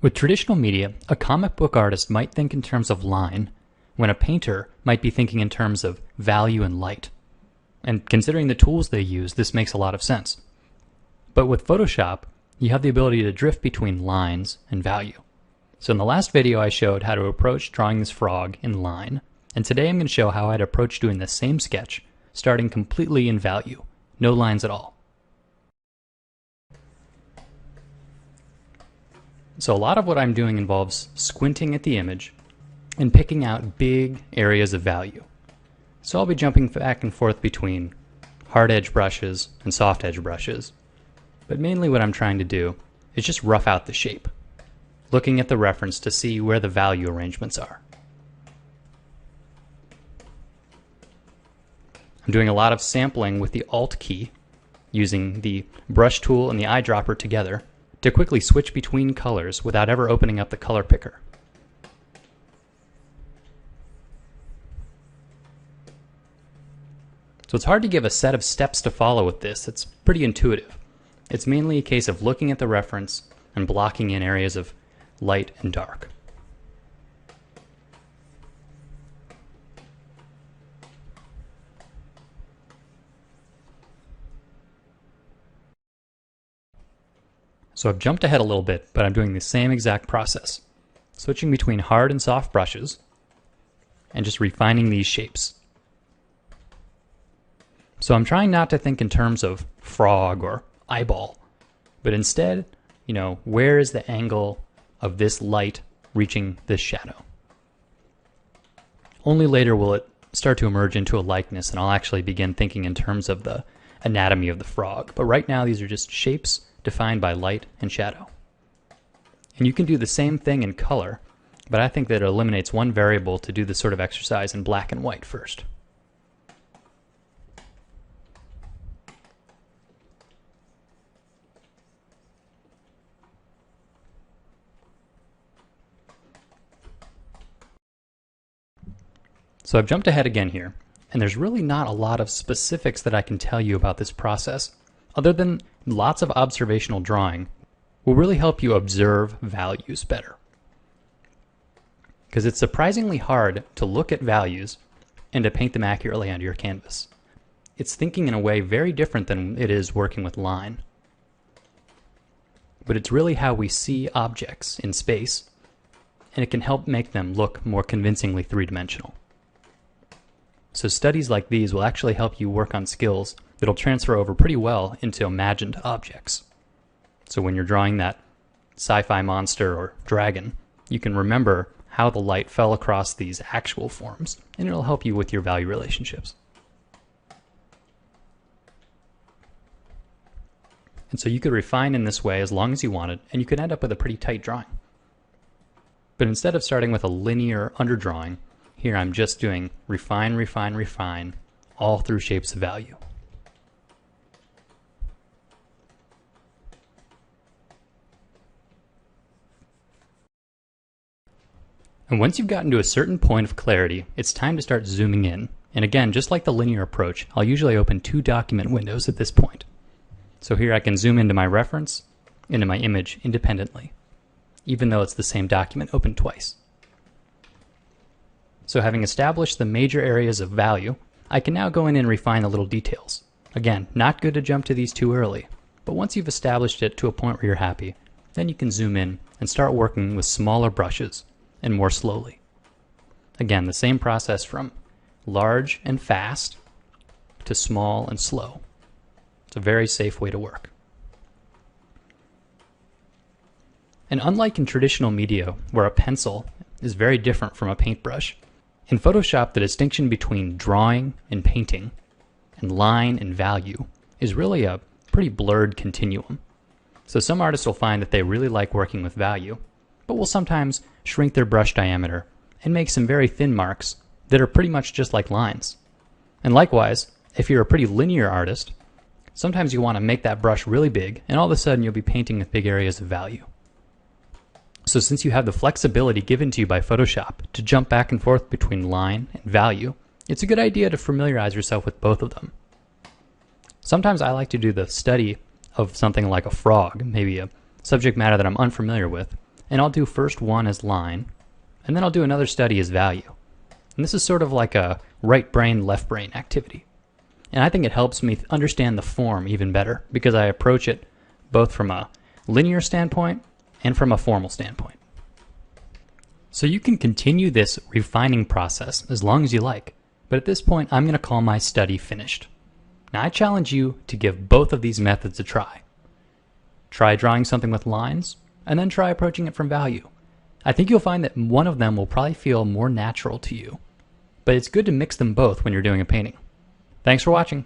With traditional media, a comic book artist might think in terms of line, when a painter might be thinking in terms of value and light. And considering the tools they use, this makes a lot of sense. But with Photoshop, you have the ability to drift between lines and value. So in the last video I showed how to approach drawing this frog in line, and today I'm going to show how I'd approach doing the same sketch, starting completely in value, no lines at all. So a lot of what I'm doing involves squinting at the image and picking out big areas of value. So I'll be jumping back and forth between hard edge brushes and soft edge brushes. But mainly what I'm trying to do is just rough out the shape, looking at the reference to see where the value arrangements are. I'm doing a lot of sampling with the Alt key, using the brush tool and the eyedropper together to quickly switch between colors without ever opening up the color picker. So it's hard to give a set of steps to follow with this. It's pretty intuitive. It's mainly a case of looking at the reference and blocking in areas of light and dark. So I've jumped ahead a little bit, but I'm doing the same exact process, switching between hard and soft brushes and just refining these shapes. So I'm trying not to think in terms of frog or eyeball, but instead, where is the angle of this light reaching this shadow? Only later will it start to emerge into a likeness, and I'll actually begin thinking in terms of the anatomy of the frog. But right now, these are just shapes defined by light and shadow. And you can do the same thing in color, but I think that it eliminates one variable to do this sort of exercise in black and white first. So I've jumped ahead again here, and there's really not a lot of specifics that I can tell you about this process, other than lots of observational drawing will really help you observe values better. Because it's surprisingly hard to look at values and to paint them accurately onto your canvas. It's thinking in a way very different than it is working with line. But it's really how we see objects in space, and it can help make them look more convincingly three-dimensional. So studies like these will actually help you work on skills that'll transfer over pretty well into imagined objects. So when you're drawing that sci-fi monster or dragon, you can remember how the light fell across these actual forms, and it'll help you with your value relationships. And so you could refine in this way as long as you wanted, and you could end up with a pretty tight drawing. But instead of starting with a linear underdrawing, here I'm just doing refine, refine, refine, all through shapes of value. And once you've gotten to a certain point of clarity, it's time to start zooming in. And again, just like the linear approach, I'll usually open two document windows at this point. So here I can zoom into my reference, into my image independently, even though it's the same document opened twice. So having established the major areas of value, I can now go in and refine the little details. Again, not good to jump to these too early, but once you've established it to a point where you're happy, then you can zoom in and start working with smaller brushes and more slowly. Again, the same process from large and fast to small and slow. It's a very safe way to work. And unlike in traditional media, where a pencil is very different from a paintbrush, in Photoshop, the distinction between drawing and painting and line and value is really a pretty blurred continuum. So some artists will find that they really like working with value, but will sometimes shrink their brush diameter and make some very thin marks that are pretty much just like lines. And likewise, if you're a pretty linear artist, sometimes you want to make that brush really big, and all of a sudden you'll be painting with big areas of value. So since you have the flexibility given to you by Photoshop to jump back and forth between line and value, it's a good idea to familiarize yourself with both of them. Sometimes I like to do the study of something like a frog, maybe a subject matter that I'm unfamiliar with, and I'll do first one as line, and then I'll do another study as value. And this is sort of like a right brain, left brain activity. And I think it helps me understand the form even better because I approach it both from a linear standpoint and from a formal standpoint. So you can continue this refining process as long as you like, but at this point I'm going to call my study finished. Now I challenge you to give both of these methods a try. Try drawing something with lines, and then try approaching it from value. I think you'll find that one of them will probably feel more natural to you, but it's good to mix them both when you're doing a painting. Thanks for watching.